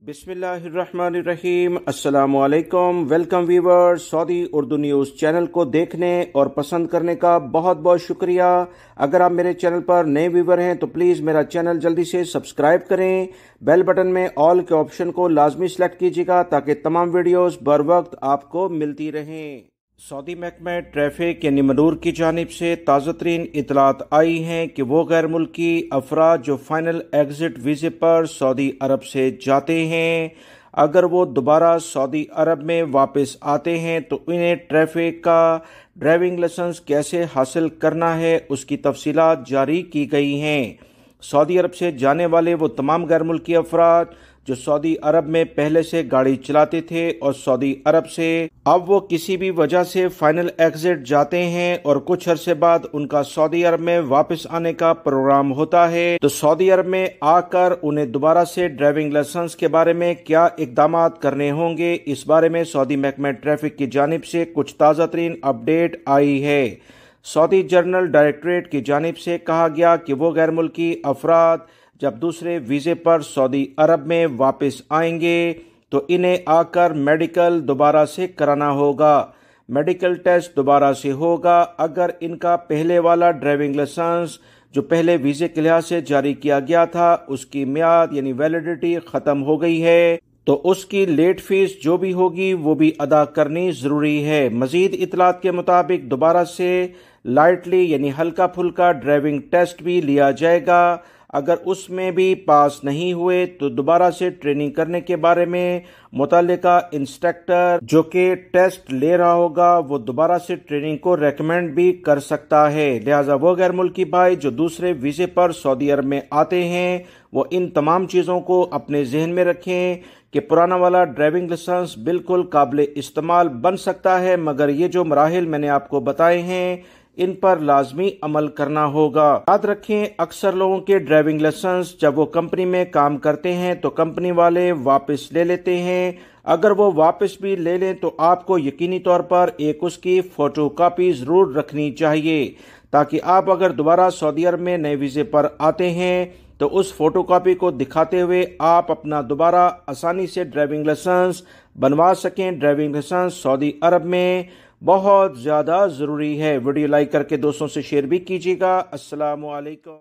बिस्मिल्लाहिर्रहमानिर्रहीम। अस्सलामु अलैकुम। Welcome viewers, Saudi Urdu news channel को देखने और पसंद करने का बहुत बहुत शुक्रिया। अगर आप मेरे चैनल पर नए व्यूवर हैं तो प्लीज़ मेरा चैनल जल्दी से सब्सक्राइब करें। बेल बटन में ऑल के ऑप्शन को लाजमी सेलेक्ट कीजिएगा ताकि तमाम वीडियोस बर वक्त आपको मिलती रहें। सऊदी महकमा ट्रैफिक यानी मरूर की जानिब से ताज़ा तरीन इतलात आई हैं कि वो गैर मुल्की अफराद जो फाइनल एग्जिट वीज़े पर सऊदी अरब से जाते हैं, अगर वो दोबारा सऊदी अरब में वापस आते हैं तो इन्हें ट्रैफिक का ड्राइविंग लाइसेंस कैसे हासिल करना है उसकी तफसीलात जारी की गई हैं। सऊदी अरब से जाने वाले वो तमाम गैर मुल्की अफराद जो सऊदी अरब में पहले से गाड़ी चलाते थे और सऊदी अरब से अब वो किसी भी वजह से फाइनल एग्जिट जाते हैं और कुछ अरसे बाद उनका सऊदी अरब में वापस आने का प्रोग्राम होता है, तो सऊदी अरब में आकर उन्हें दोबारा से ड्राइविंग लाइसेंस के बारे में क्या इकदाम करने होंगे, इस बारे में सऊदी महकमा ट्रैफिक की जानिब से कुछ ताज़ा तरीन अपडेट आई है। सऊदी जनरल डायरेक्टरेट की जानिब से कहा गया कि वो गैर मुल्की अफराद जब दूसरे वीज़े पर सऊदी अरब में वापस आएंगे तो इन्हें आकर मेडिकल दोबारा से कराना होगा। मेडिकल टेस्ट दोबारा से होगा। अगर इनका पहले वाला ड्राइविंग लाइसेंस जो पहले वीज़े के लिहाज से जारी किया गया था उसकी मियाद यानी वैलिडिटी ख़त्म हो गई है तो उसकी लेट फीस जो भी होगी वो भी अदा करनी ज़रूरी है। मज़ीद इतलात के मुताबिक दोबारा से लाइटली यानी हल्का फुल्का ड्राइविंग टेस्ट भी लिया जाएगा। अगर उसमें भी पास नहीं हुए तो दोबारा से ट्रेनिंग करने के बारे में मुतल्लिका इंस्ट्रक्टर जो कि टेस्ट ले रहा होगा वो दोबारा से ट्रेनिंग को रेकमेंड भी कर सकता है। लिहाजा वो गैर मुल्की भाई जो दूसरे वीज़े पर सऊदी अरब में आते हैं वो इन तमाम चीज़ों को अपने जहन में रखें कि पुराना वाला ड्राइविंग लाइसेंस बिल्कुल काबिल इस्तेमाल बन सकता है, मगर ये जो मराहिल मैंने आपको बताए हैं इन पर लाजमी अमल करना होगा। याद रखें, अक्सर लोगों के ड्राइविंग लाइसेंस जब वो कंपनी में काम करते हैं तो कंपनी वाले वापस ले लेते हैं। अगर वो वापस भी ले लें तो आपको यकीनी तौर पर एक उसकी फोटो कॉपी जरूर रखनी चाहिए ताकि आप अगर दोबारा सऊदी अरब में नए वीज़े पर आते हैं तो उस फोटो कॉपी को दिखाते हुए आप अपना दोबारा आसानी से ड्राइविंग लाइसेंस बनवा सकें। ड्राइविंग लाइसेंस सऊदी अरब में बहुत ज़्यादा ज़रूरी है। वीडियो लाइक करके दोस्तों से शेयर भी कीजिएगा। अस्सलामु अलैकुम।